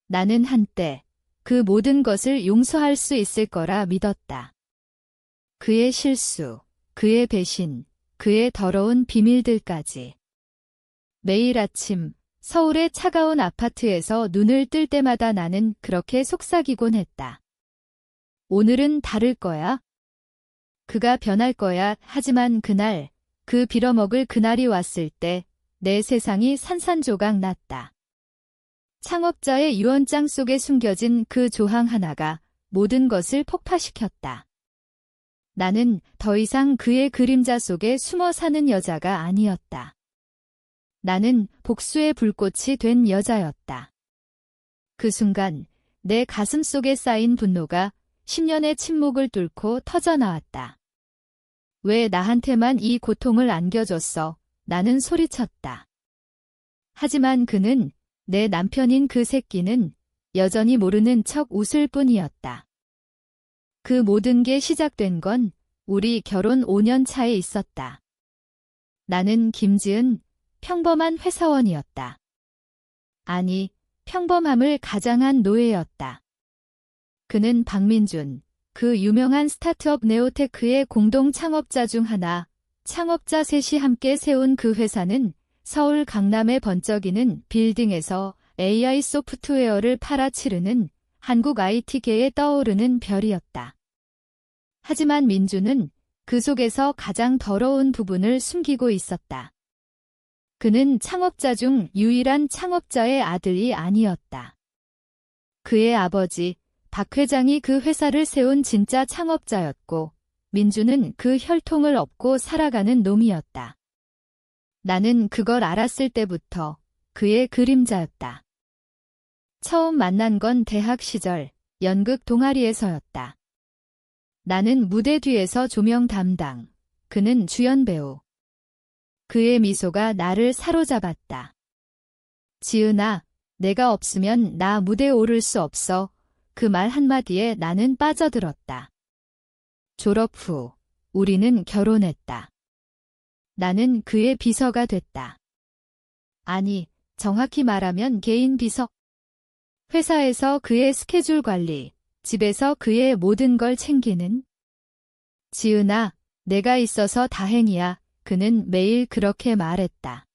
나는 한때 그 모든 것을 용서할 수 있을 거라 믿었다. 그의 실수, 그의 배신, 그의 더러운 비밀들까지. 매일 아침 서울의 차가운 아파트에서 눈을 뜰 때마다 나는 그렇게 속삭이곤 했다. 오늘은 다를 거야. 그가 변할 거야. 하지만 그날, 그 빌어먹을 그날이 왔을 때 내 세상이 산산조각 났다. 창업자의 유언장 속에 숨겨진 그 조항 하나가 모든 것을 폭파시켰다. 나는 더 이상 그의 그림자 속에 숨어 사는 여자가 아니었다. 나는 복수의 불꽃이 된 여자였다. 그 순간 내 가슴 속에 쌓인 분노가 10년의 침묵을 뚫고 터져나왔다. 왜 나한테만 이 고통을 안겨줬어? 나는 소리쳤다. 하지만 그는, 내 남편인 그 새끼는 여전히 모르는 척 웃을 뿐이었다. 그 모든 게 시작된 건 우리 결혼 5년 차에 있었다. 나는 김지은, 평범한 회사원이었다. 아니, 평범함을 가장한 노예였다. 그는 박민준, 그 유명한 스타트업 네오테크의 공동 창업자 중 하나, 창업자 셋이 함께 세운 그 회사는 서울 강남에 번쩍이는 빌딩에서 AI 소프트웨어를 팔아치르는 한국 IT계에 떠오르는 별이었다. 하지만 민주는 그 속에서 가장 더러운 부분을 숨기고 있었다. 그는 창업자 중 유일한 창업자의 아들이 아니었다. 그의 아버지, 박 회장이 그 회사를 세운 진짜 창업자였고, 민주는 그 혈통을 업고 살아가는 놈이었다. 나는 그걸 알았을 때부터 그의 그림자였다. 처음 만난 건 대학 시절 연극 동아리에서였다. 나는 무대 뒤에서 조명 담당, 그는 주연 배우. 그의 미소가 나를 사로잡았다. 지은아, 내가 없으면 나 무대에 오를 수 없어. 그 말 한마디에 나는 빠져들었다. 졸업 후 우리는 결혼했다. 나는 그의 비서가 됐다. 아니, 정확히 말하면 개인 비서. 회사에서 그의 스케줄 관리, 집에서 그의 모든 걸 챙기는. 지은아, 내가 있어서 다행이야. 그는 매일 그렇게 말했다.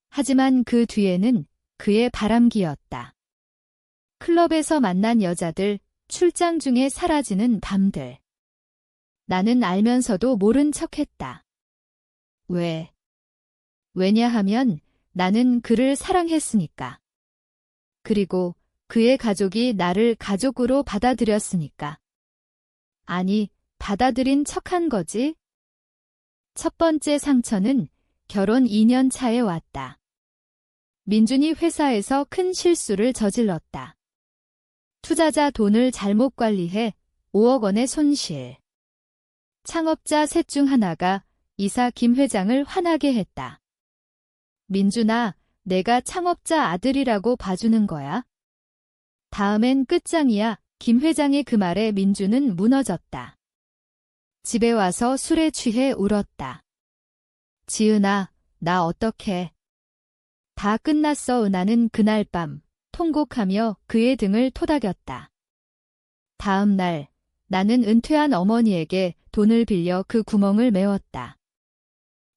하지만 그 뒤에는 그의 바람기였다. 클럽에서 만난 여자들, 출장 중에 사라지는 밤들. 나는 알면서도 모른 척했다. 왜? 왜냐하면 나는 그를 사랑했으니까. 그리고 그의 가족이 나를 가족으로 받아들였으니까. 아니, 받아들인 척한 거지? 첫 번째 상처는 결혼 2년 차에 왔다. 민준이 회사에서 큰 실수를 저질렀다. 투자자 돈을 잘못 관리해 5억 원의 손실. 창업자 셋 중 하나가 이사 김 회장을 화나게 했다. 민준아, 내가 창업자 아들이라고 봐주는 거야? 다음엔 끝장이야. 김 회장의 그 말에 민준은 무너졌다. 집에 와서 술에 취해 울었다. 지은아, 나 어떡해. 다 끝났어. 나는 그날 밤 통곡하며 그의 등을 토닥였다. 다음 날 나는 은퇴한 어머니에게 돈을 빌려 그 구멍을 메웠다.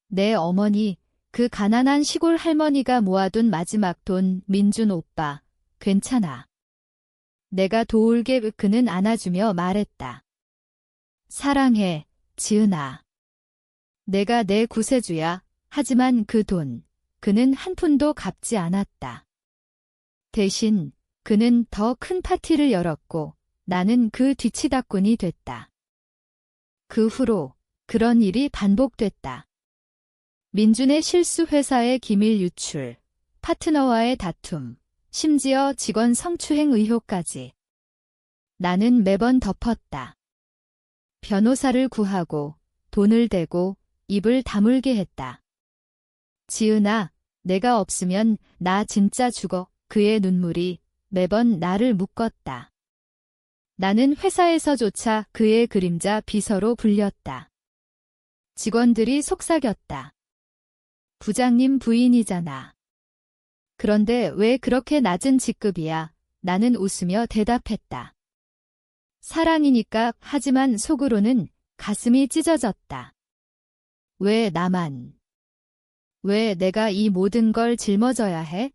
내 어머니, 그 가난한 시골 할머니가 모아둔 마지막 돈. 민준 오빠, 괜찮아. 내가 도울게. 그는 안아주며 말했다. 사랑해, 지은아. 내가 내 구세주야. 하지만 그 돈, 그는 한 푼도 갚지 않았다. 대신 그는 더 큰 파티를 열었고 나는 그 뒤치다꾼이 됐다. 그 후로 그런 일이 반복됐다. 민준의 실수, 회사의 기밀 유출, 파트너와의 다툼, 심지어 직원 성추행 의혹까지. 나는 매번 덮었다. 변호사를 구하고 돈을 대고 입을 다물게 했다. 지은아, 내가 없으면 나 진짜 죽어. 그의 눈물이 매번 나를 묶었다. 나는 회사에서조차 그의 그림자 비서로 불렸다. 직원들이 속삭였다. 부장님 부인이잖아. 그런데 왜 그렇게 낮은 직급이야? 나는 웃으며 대답했다. 사랑이니까. 하지만 속으로는 가슴이 찢어졌다. 왜 나만? 왜 내가 이 모든 걸 짊어져야 해?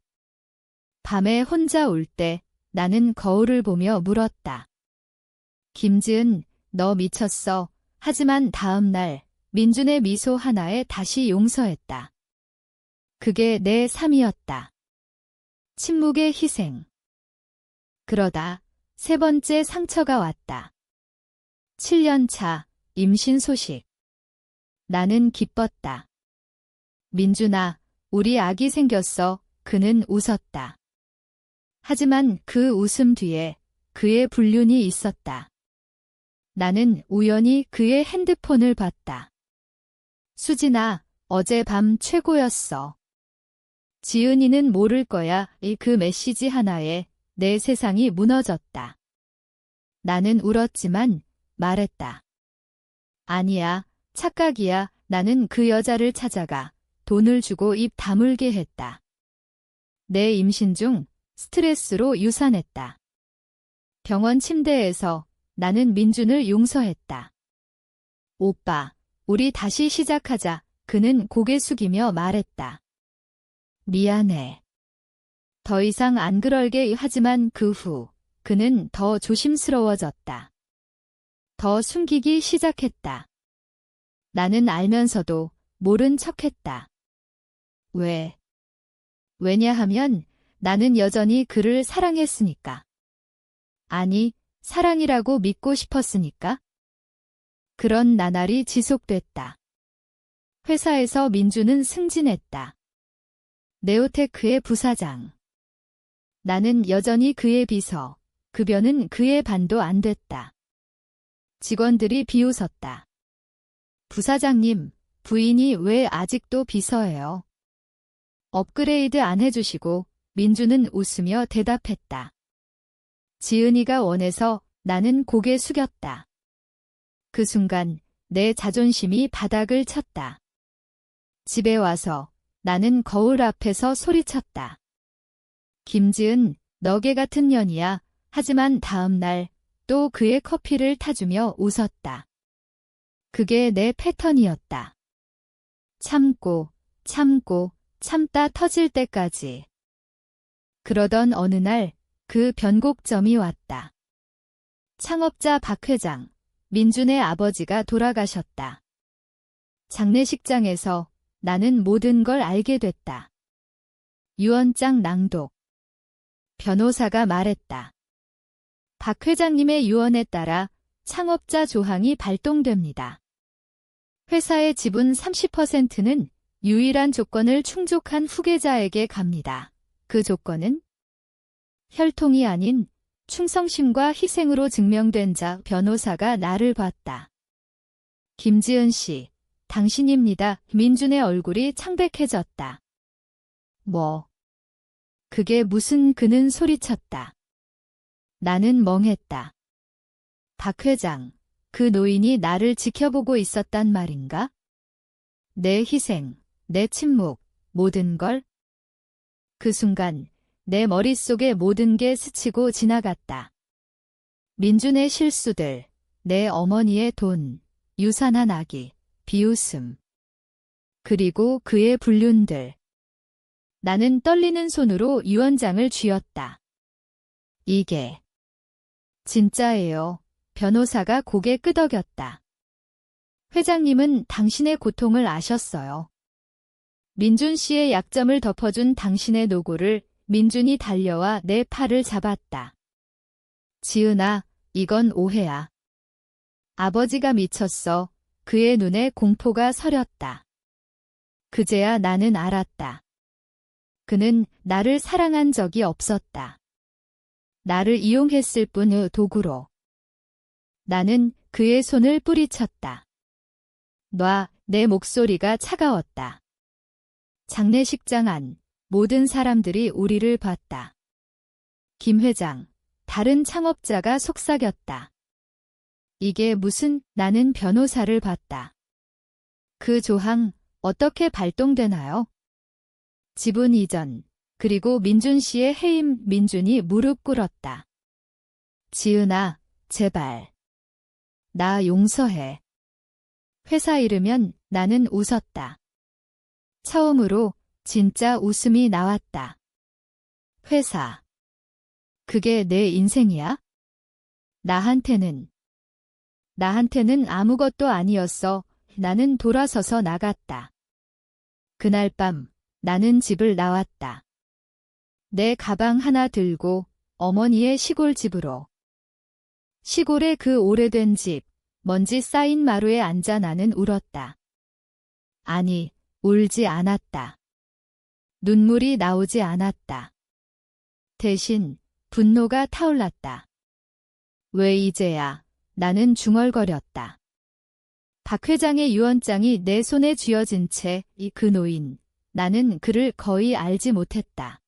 밤에 혼자 울 때 나는 거울을 보며 물었다. 김지은, 너 미쳤어. 하지만 다음 날 민준의 미소 하나에 다시 용서했다. 그게 내 삶이었다. 침묵의 희생. 그러다 세 번째 상처가 왔다. 7년 차 임신 소식. 나는 기뻤다. 민준아, 우리 아기 생겼어. 그는 웃었다. 하지만 그 웃음 뒤에 그의 불륜이 있었다. 나는 우연히 그의 핸드폰을 봤다. 수진아, 어젯밤 최고였어. 지은이는 모를 거야. 그 메시지 하나에 내 세상이 무너졌다. 나는 울었지만 말했다. 아니야, 착각이야. 나는 그 여자를 찾아가 돈을 주고 입 다물게 했다. 내 임신 중 스트레스로 유산했다. 병원 침대에서 나는 민준을 용서했다. 오빠, 우리 다시 시작하자. 그는 고개 숙이며 말했다. 미안해. 더 이상 안 그럴게. 하지만 그 후 그는 더 조심스러워졌다. 더 숨기기 시작했다. 나는 알면서도 모른 척했다. 왜? 왜냐하면 나는 여전히 그를 사랑했으니까. 아니, 사랑이라고 믿고 싶었으니까. 그런 나날이 지속됐다. 회사에서 민준은 승진했다. 네오테크의 부사장. 나는 여전히 그의 비서, 급여는 그의 반도 안 됐다. 직원들이 비웃었다. 부사장님, 부인이 왜 아직도 비서예요? 업그레이드 안 해주시고. 민준은 웃으며 대답했다. 지은이가 원해서. 나는 고개 숙였다. 그 순간 내 자존심이 바닥을 쳤다. 집에 와서 나는 거울 앞에서 소리쳤다. 김지은, 너개 같은 년이야. 하지만 다음 날 또 그의 커피를 타주며 웃었다. 그게 내 패턴이었다. 참고, 참다 터질 때까지. 그러던 어느 날 그 변곡점이 왔다. 창업자 박 회장, 민준의 아버지가 돌아가셨다. 장례식장에서 나는 모든 걸 알게 됐다. 유언장 낭독. 변호사가 말했다. 박 회장님의 유언에 따라 창업자 조항이 발동됩니다. 회사의 지분 30%는 유일한 조건을 충족한 후계자에게 갑니다. 그 조건은 혈통이 아닌 충성심과 희생으로 증명된 자. 변호사가 나를 봤다. 김지은 씨, 당신입니다. 민준의 얼굴이 창백해졌다. 뭐? 그게 무슨. 그는 소리쳤다. 나는 멍했다. 박 회장, 그 노인이 나를 지켜보고 있었단 말인가? 내 희생, 내 침묵, 모든 걸? 그 순간 내 머릿속에 모든 게 스치고 지나갔다. 민준의 실수들, 내 어머니의 돈, 유산한 아기, 비웃음. 그리고 그의 불륜들. 나는 떨리는 손으로 유언장을 쥐었다. 이게 진짜예요. 변호사가 고개 끄덕였다. 회장님은 당신의 고통을 아셨어요. 민준 씨의 약점을 덮어준 당신의 노고를. 민준이 달려와 내 팔을 잡았다. 지은아, 이건 오해야. 아버지가 미쳤어. 그의 눈에 공포가 서렸다. 그제야 나는 알았다. 그는 나를 사랑한 적이 없었다. 나를 이용했을 뿐의 도구로. 나는 그의 손을 뿌리쳤다. 놔. 내 목소리가 차가웠다. 장례식장 안. 모든 사람들이 우리를 봤다. 김 회장, 다른 창업자가 속삭였다. 이게 무슨. 나는 변호사를 봤다. 그 조항 어떻게 발동되나요? 지분 이전. 그리고 민준 씨의 해임 민준이 무릎 꿇었다. 지은아, 제발. 나 용서해. 회사 잃으면 나는 웃었다. 처음으로 진짜 웃음이 나왔다. 회사. 그게 내 인생이야? 나한테는 아무것도 아니었어. 나는 돌아서서 나갔다. 그날 밤 나는 집을 나왔다. 내 가방 하나 들고 어머니의 시골 집으로. 시골의 그 오래된 집, 먼지 쌓인 마루에 앉아 나는 울었다. 아니, 울지 않았다. 눈물이 나오지 않았다. 대신 분노가 타올랐다. 왜 이제야? 나는 중얼거렸다. 박 회장의 유언장이 내 손에 쥐어진 채 그 노인, 나는 그를 거의 알지 못했다.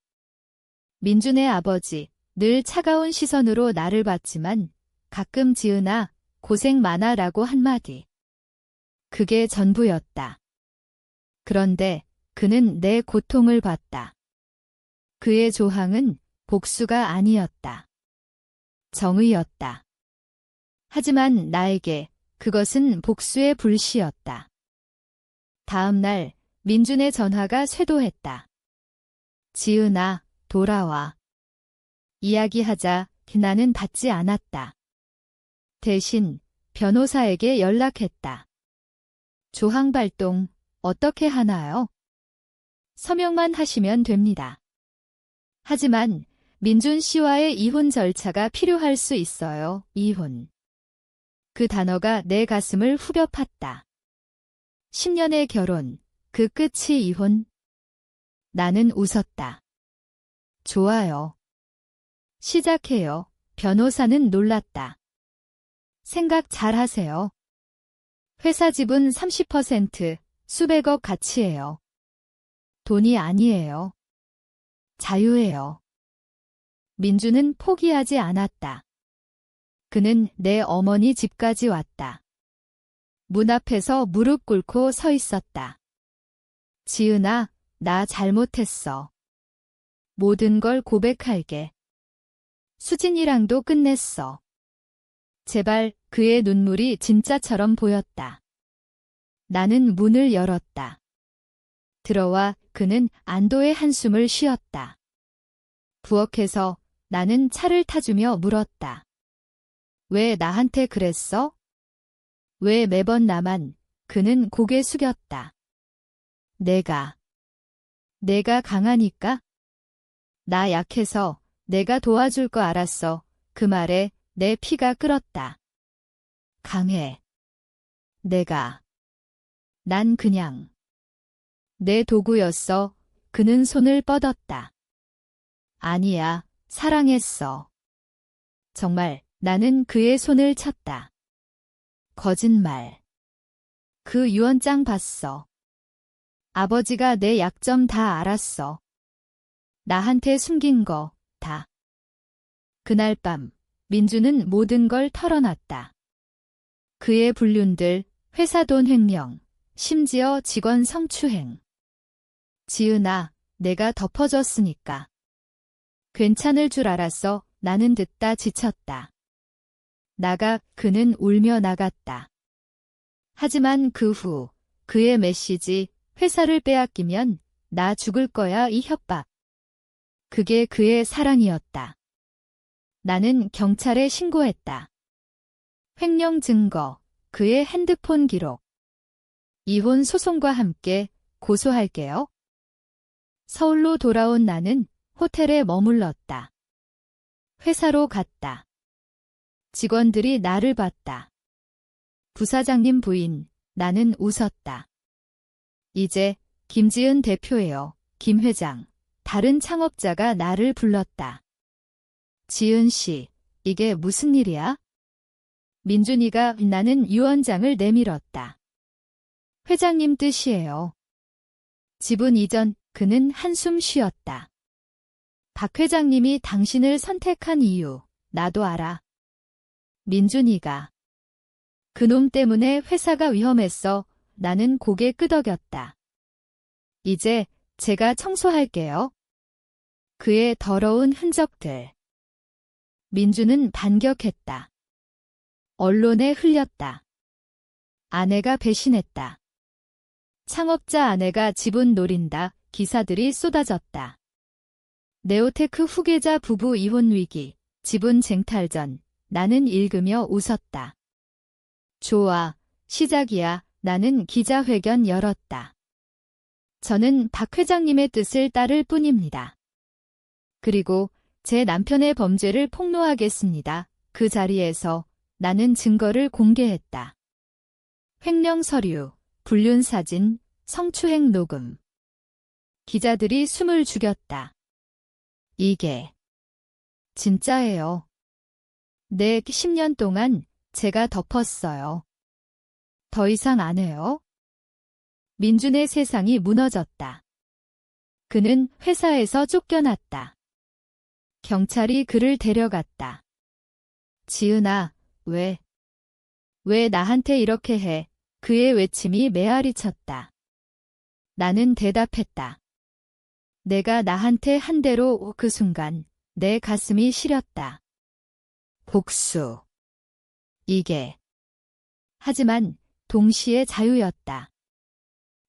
민준의 아버지, 늘 차가운 시선으로 나를 봤지만 가끔 지은아, 고생 많아라고 한마디. 그게 전부였다. 그런데 그는 내 고통을 봤다. 그의 조항은 복수가 아니었다. 정의였다. 하지만 나에게 그것은 복수의 불씨였다. 다음 날 민준의 전화가 쇄도했다. 지은아, 돌아와. 이야기하자. 나는 받지 않았다. 대신 변호사에게 연락했다. 조항 발동 어떻게 하나요? 서명만 하시면 됩니다. 하지만 민준 씨와의 이혼 절차가 필요할 수 있어요. 이혼. 그 단어가 내 가슴을 후벼 팠다. 10년의 결혼, 그 끝이 이혼? 나는 웃었다. 좋아요. 시작해요. 변호사는 놀랐다. 생각 잘 하세요. 회사 지분 30%, 수백억 가치예요. 돈이 아니에요. 자유예요. 민주는 포기하지 않았다. 그는 내 어머니 집까지 왔다. 문 앞에서 무릎 꿇고 서 있었다. 지은아, 나 잘못했어. 모든 걸 고백할게. 수진이랑도 끝냈어. 제발. 그의 눈물이 진짜처럼 보였다. 나는 문을 열었다. 들어와. 그는 안도의 한숨을 쉬었다. 부엌에서 나는 차를 타주며 물었다. 왜 나한테 그랬어? 왜 매번 나만? 그는 고개 숙였다. 내가 강하니까? 나 약해서 내가 도와줄 거 알았어. 그 말에 내 피가 끓었다. 강해. 난 그냥 내 도구였어. 그는 손을 뻗었다. 아니야, 사랑했어. 정말. 나는 그의 손을 쳤다. 거짓말. 그 유언장 봤어. 아버지가 내 약점 다 알았어. 나한테 숨긴 거 다. 그날 밤 민주는 모든 걸 털어놨다. 그의 불륜들, 회사 돈 횡령, 심지어 직원 성추행. 지은아, 내가 덮어줬으니까. 괜찮을 줄 알았어. 나는 듣다 지쳤다. 그는 울며 나갔다. 하지만 그 후 그의 메시지, 회사를 빼앗기면 나 죽을 거야 이 협박. 그게 그의 사랑이었다. 나는 경찰에 신고했다. 횡령 증거, 그의 핸드폰 기록. 이혼 소송과 함께 고소할게요. 서울로 돌아온 나는 호텔에 머물렀다. 회사로 갔다. 직원들이 나를 봤다. 부사장님 부인, 나는 웃었다. 이제 김지은 대표예요. 김 회장. 다른 창업자가 나를 불렀다. 지은 씨, 이게 무슨 일이야? 민준이가 나는 유언장을 내밀었다. 회장님 뜻이에요. 지분 이전. 그는 한숨 쉬었다. 박 회장님이 당신을 선택한 이유, 나도 알아. 민준이가. 그놈 때문에 회사가 위험했어. 나는 고개 끄덕였다. 이제 제가 청소할게요. 그의 더러운 흔적들. 민주는 반격했다. 언론에 흘렸다. 아내가 배신했다. 창업자 아내가 지분 노린다. 기사들이 쏟아졌다. 네오테크 후계자 부부 이혼 위기, 지분 쟁탈전. 나는 읽으며 웃었다. 좋아, 시작이야. 나는 기자회견 열었다. 저는 박 회장님의 뜻을 따를 뿐입니다. 그리고 제 남편의 범죄를 폭로하겠습니다. 그 자리에서 나는 증거를 공개했다. 횡령 서류, 불륜 사진, 성추행 녹음. 기자들이 숨을 죽였다. 이게 진짜예요. 네, 10년 동안 제가 덮었어요. 더 이상 안 해요? 민준의 세상이 무너졌다. 그는 회사에서 쫓겨났다. 경찰이 그를 데려갔다. 지은아, 왜 나한테 이렇게 해? 그의 외침이 메아리 쳤다. 나는 대답했다. 내가 나한테 한 대로 그 순간 내 가슴이 시렸다. 복수. 이게. 하지만 동시에 자유였다.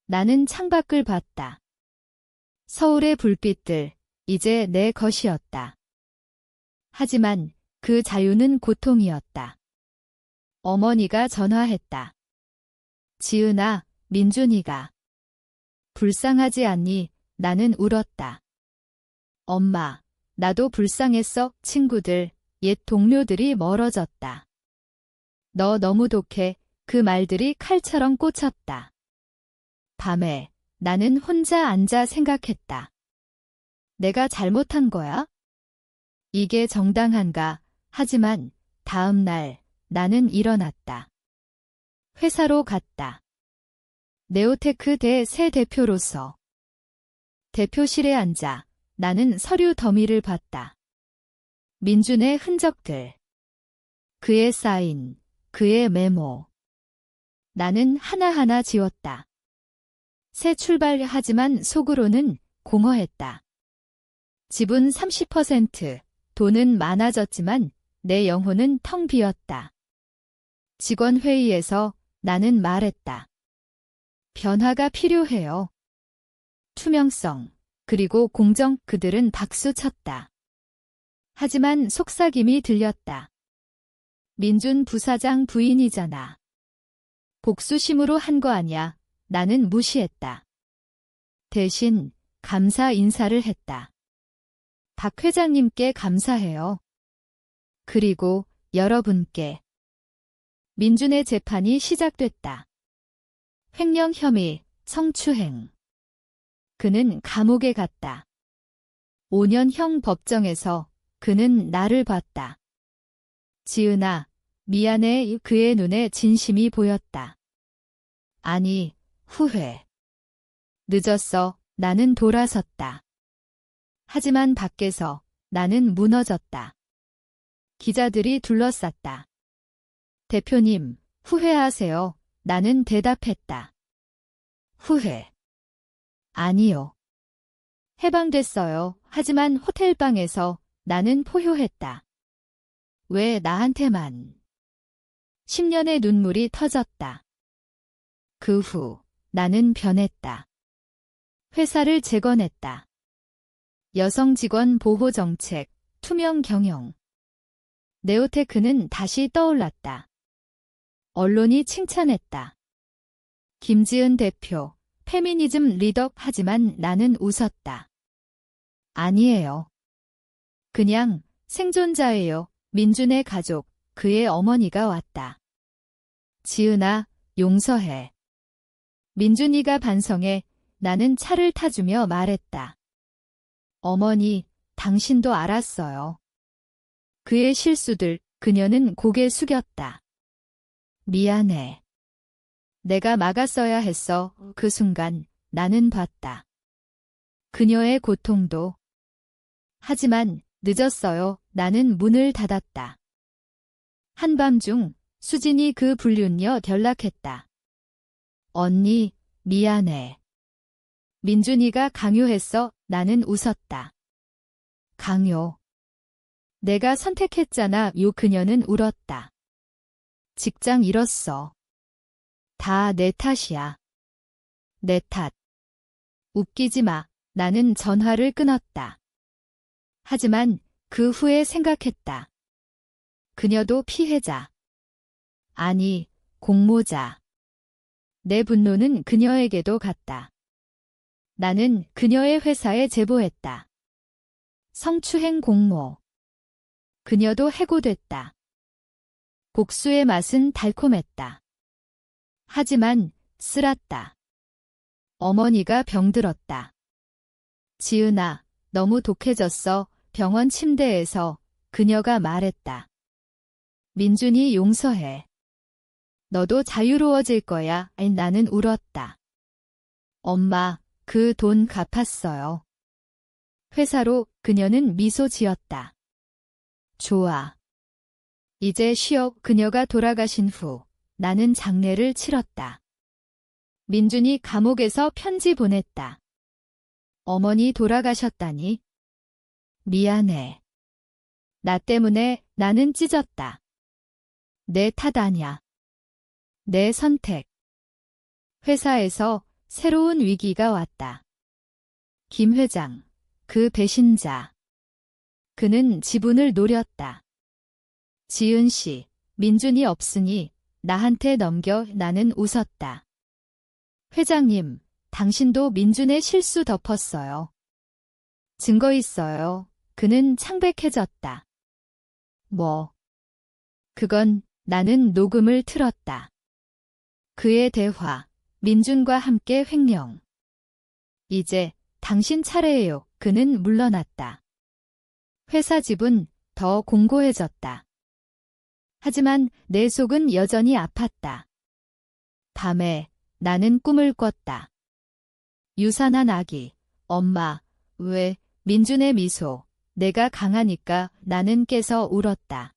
나는 창밖을 봤다. 서울의 불빛들, 이제 내 것이었다. 하지만 그 자유는 고통이었다. 어머니가 전화했다. 지은아, 민준이가. 불쌍하지 않니? 나는 울었다. 엄마, 나도 불쌍했어. 친구들, 옛 동료들이 멀어졌다. 너 너무 독해. 그 말들이 칼처럼 꽂혔다. 밤에 나는 혼자 앉아 생각했다. 내가 잘못한 거야? 이게 정당한가? 하지만 다음 날 나는 일어났다. 회사로 갔다. 네오테크 새 대표로서. 대표실에 앉아 나는 서류 더미를 봤다. 민준의 흔적들. 그의 사인, 그의 메모. 나는 하나하나 지웠다. 새 출발하지만 속으로는 공허했다. 지분 30%, 돈은 많아졌지만 내 영혼은 텅 비었다. 직원 회의에서 나는 말했다. 변화가 필요해요. 투명성, 그리고 공정. 그들은 박수 쳤다. 하지만 속삭임이 들렸다. 민준 부사장 부인이잖아. 복수심으로 한 거 아냐. 나는 무시했다. 대신 감사 인사를 했다. 박 회장님께 감사해요. 그리고 여러분께. 민준의 재판이 시작됐다. 횡령 혐의, 성추행. 그는 감옥에 갔다. 5년형 법정에서 그는 나를 봤다. 지은아, 미안해. 그의 눈에 진심이 보였다. 아니, 후회. 늦었어. 나는 돌아섰다. 하지만 밖에서 나는 무너졌다. 기자들이 둘러쌌다. 대표님, 후회하세요. 나는 대답했다. 후회. 아니요. 해방됐어요. 하지만 호텔방에서 나는 포효했다. 왜 나한테만. 10년의 눈물이 터졌다. 그 후 나는 변했다. 회사를 재건했다. 여성 직원 보호 정책, 투명 경영. 네오테크는 다시 떠올랐다. 언론이 칭찬했다. 김지은 대표, 페미니즘 리더. 하지만 나는 웃었다. 아니에요. 그냥 생존자예요. 민준의 가족, 그의 어머니가 왔다. 지은아, 용서해. 민준이가 반성해. 나는 차를 타주며 말했다. 어머니, 당신도 알았어요. 그의 실수들. 그녀는 고개 숙였다. 미안해. 내가 막았어야 했어. 그 순간 나는 봤다. 그녀의 고통도. 하지만 늦었어요. 나는 문을 닫았다. 한밤중 수진이 그 불륜녀 연락했다. 언니, 미안해. 민준이가 강요했어. 나는 웃었다. 강요. 내가 선택했잖아. 요 그녀는 울었다. 직장 잃었어. 다 내 탓이야. 내 탓. 웃기지 마. 나는 전화를 끊었다. 하지만 그 후에 생각했다. 그녀도 피해자. 아니, 공모자. 내 분노는 그녀에게도 갔다. 나는 그녀의 회사에 제보했다. 성추행 공모. 그녀도 해고됐다. 복수의 맛은 달콤했다. 하지만 쓰랐다. 어머니가 병들었다. 지은아, 너무 독해졌어. 병원 침대에서 그녀가 말했다. 민준이 용서해. 너도 자유로워질 거야. 나는 울었다. 엄마, 그 돈 갚았어요. 회사로 그녀는 미소 지었다. 좋아. 이제 쉬어. 그녀가 돌아가신 후 나는 장례를 치렀다. 민준이 감옥에서 편지 보냈다. 어머니 돌아가셨다니. 미안해. 나 때문에 나는 찢었다. 내 탓 아냐. 내 선택. 회사에서 새로운 위기가 왔다. 김 회장, 그 배신자. 그는 지분을 노렸다. 지은 씨, 민준이 없으니 나한테 넘겨. 나는 웃었다. 회장님, 당신도 민준의 실수 덮었어요. 증거 있어요. 그는 창백해졌다. 뭐? 그건 나는 녹음을 틀었다. 그의 대화, 민준과 함께 횡령. 이제 당신 차례예요. 그는 물러났다. 회사 지분 더 공고해졌다. 하지만 내 속은 여전히 아팠다. 밤에 나는 꿈을 꿨다. 유산한 아기, 엄마, 왜, 민준의 미소, 내가 강하니까. 나는 깨서 울었다.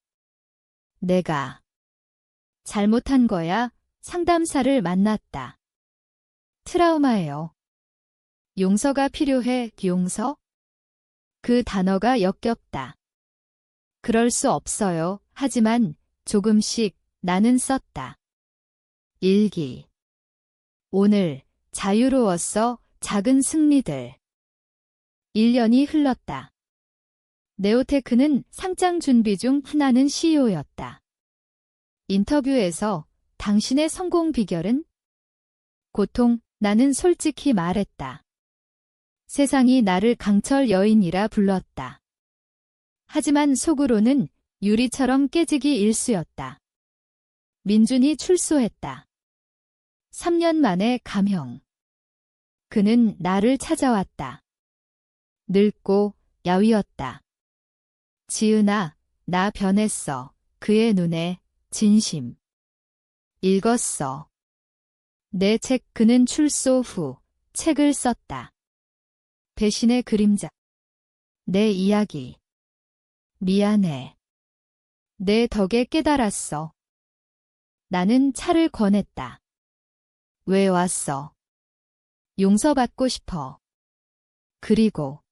내가 잘못한 거야. 상담사를 만났다. 트라우마예요. 용서가 필요해. 용서? 그 단어가 역겹다. 그럴 수 없어요. 하지만 조금씩 나는 썼다. 일기. 오늘 자유로웠어. 작은 승리들. 1년이 흘렀다. 네오테크는 상장 준비 중. 나는 CEO였다. 인터뷰에서 당신의 성공 비결은? 고통. 나는 솔직히 말했다. 세상이 나를 강철 여인이라 불렀다. 하지만 속으로는 유리처럼 깨지기 일쑤였다. 민준이 출소했다. 3년 만에 감형. 그는 나를 찾아왔다. 늙고 야위었다. 지은아, 나 변했어. 그의 눈에 진심. 읽었어. 내 책. 그는 출소 후 책을 썼다. 배신의 그림자. 내 이야기. 미안해. 내 덕에 깨달았어. 나는 차를 권했다. 왜 왔어? 용서받고 싶어. 그리고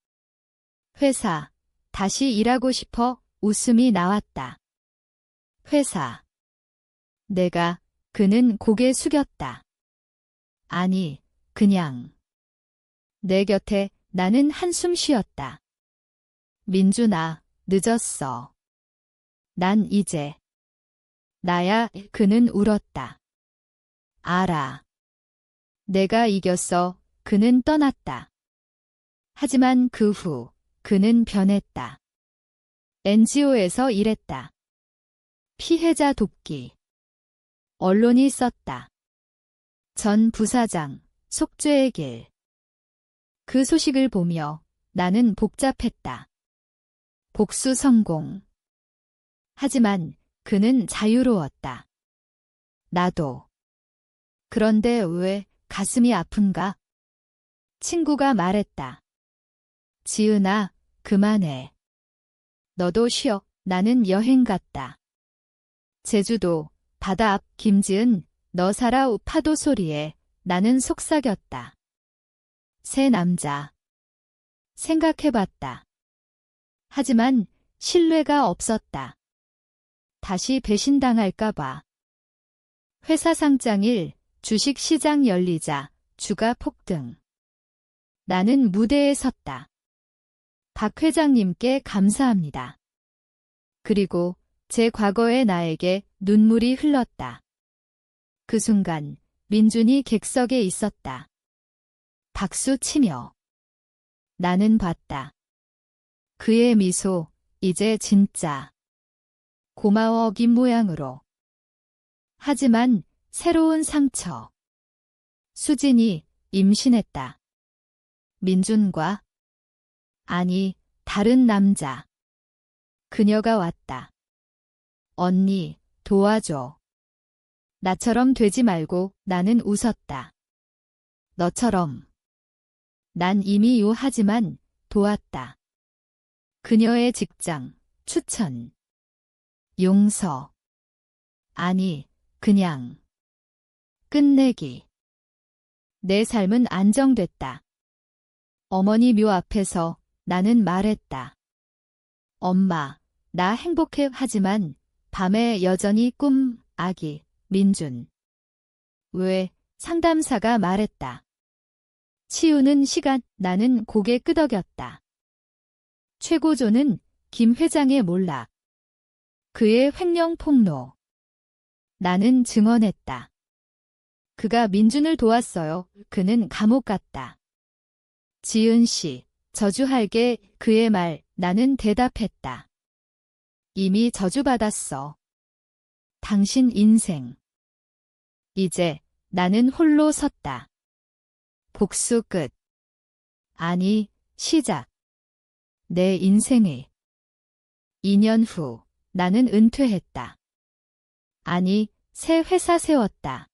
회사, 다시 일하고 싶어. 웃음이 나왔다. 회사. 내가. 그는 고개 숙였다. 아니, 그냥. 내 곁에. 나는 한숨 쉬었다. 민준아, 늦었어. 난 이제. 나야. 그는 울었다. 알아. 내가 이겼어. 그는 떠났다. 하지만 그 후 그는 변했다. NGO에서 일했다. 피해자 돕기. 언론이 썼다. 전 부사장, 속죄의 길. 그 소식을 보며 나는 복잡했다. 복수 성공. 하지만 그는 자유로웠다. 나도. 그런데 왜 가슴이 아픈가? 친구가 말했다. 지은아, 그만해. 너도 쉬어. 나는 여행 갔다. 제주도, 바다 앞. 김지은, 너 살아. 파도 소리에 나는 속삭였다. 새 남자. 생각해봤다. 하지만 신뢰가 없었다. 다시 배신당할까봐. 회사 상장일, 주식시장 열리자 주가 폭등. 나는 무대에 섰다. 박 회장님께 감사합니다. 그리고 제 과거의 나에게 눈물이 흘렀다. 그 순간 민준이 객석에 있었다. 박수 치며. 나는 봤다. 그의 미소, 이제 진짜. 고마워긴 모양으로. 하지만 새로운 상처. 수진이 임신했다. 민준과, 아니, 다른 남자. 그녀가 왔다. 언니, 도와줘. 나처럼 되지 말고. 나는 웃었다. 너처럼. 난 이미 요하지만 도왔다. 그녀의 직장, 추천. 용서. 아니, 그냥. 끝내기. 내 삶은 안정됐다. 어머니 묘 앞에서 나는 말했다. 엄마, 나 행복해. 하지만 밤에 여전히 꿈, 아기, 민준. 왜? 상담사가 말했다. 치우는 시간. 나는 고개 끄덕였다. 최고조는 김 회장의 몰락. 그의 횡령 폭로. 나는 증언했다. 그가 민준을 도왔어요. 그는 감옥 갔다. 지은 씨, 저주할게. 그의 말. 나는 대답했다. 이미 저주받았어. 당신 인생. 이제 나는 홀로 섰다. 복수 끝. 아니, 시작. 내 인생의. 2년 후 나는 은퇴했다. 아니, 새 회사 세웠다.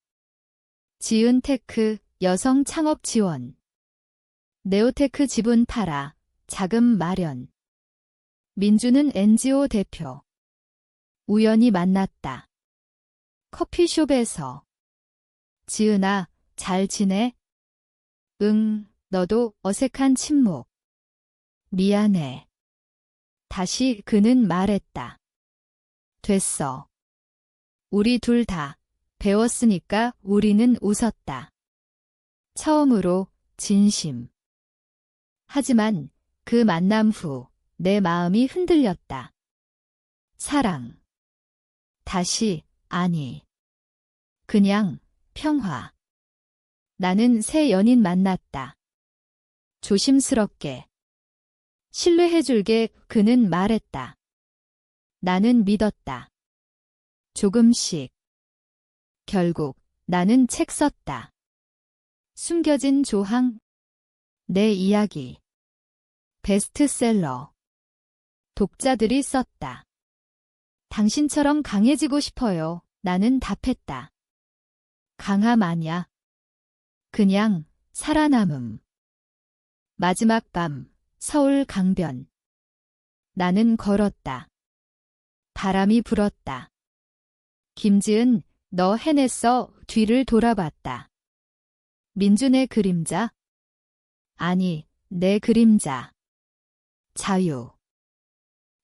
지은테크 여성 창업 지원. 네오테크 지분 팔아 자금 마련. 민준은 NGO 대표. 우연히 만났다. 커피숍에서. 지은아, 잘 지내? 응, 너도. 어색한 침묵. 미안해. 다시 그는 말했다. 됐어. 우리 둘 다 배웠으니까. 우리는 웃었다. 처음으로 진심. 하지만 그 만남 후 내 마음이 흔들렸다. 사랑. 다시, 아니. 그냥 평화. 나는 새 연인 만났다. 조심스럽게. 신뢰해줄게. 그는 말했다. 나는 믿었다. 조금씩. 결국 나는 책 썼다. 숨겨진 조항. 내 이야기. 베스트셀러. 독자들이 썼다. 당신처럼 강해지고 싶어요. 나는 답했다. 강함 아냐. 그냥 살아남음. 마지막 밤, 서울 강변. 나는 걸었다. 바람이 불었다. 김지은, 너 해냈어. 뒤를 돌아봤다. 민준의 그림자? 아니, 내 그림자. 자유.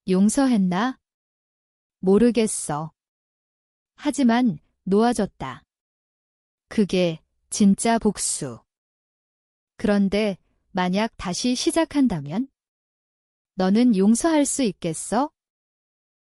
용서했나? 모르겠어. 하지만 놓아줬다. 그게 진짜 복수. 그런데 만약 다시 시작한다면? 너는 용서할 수 있겠어?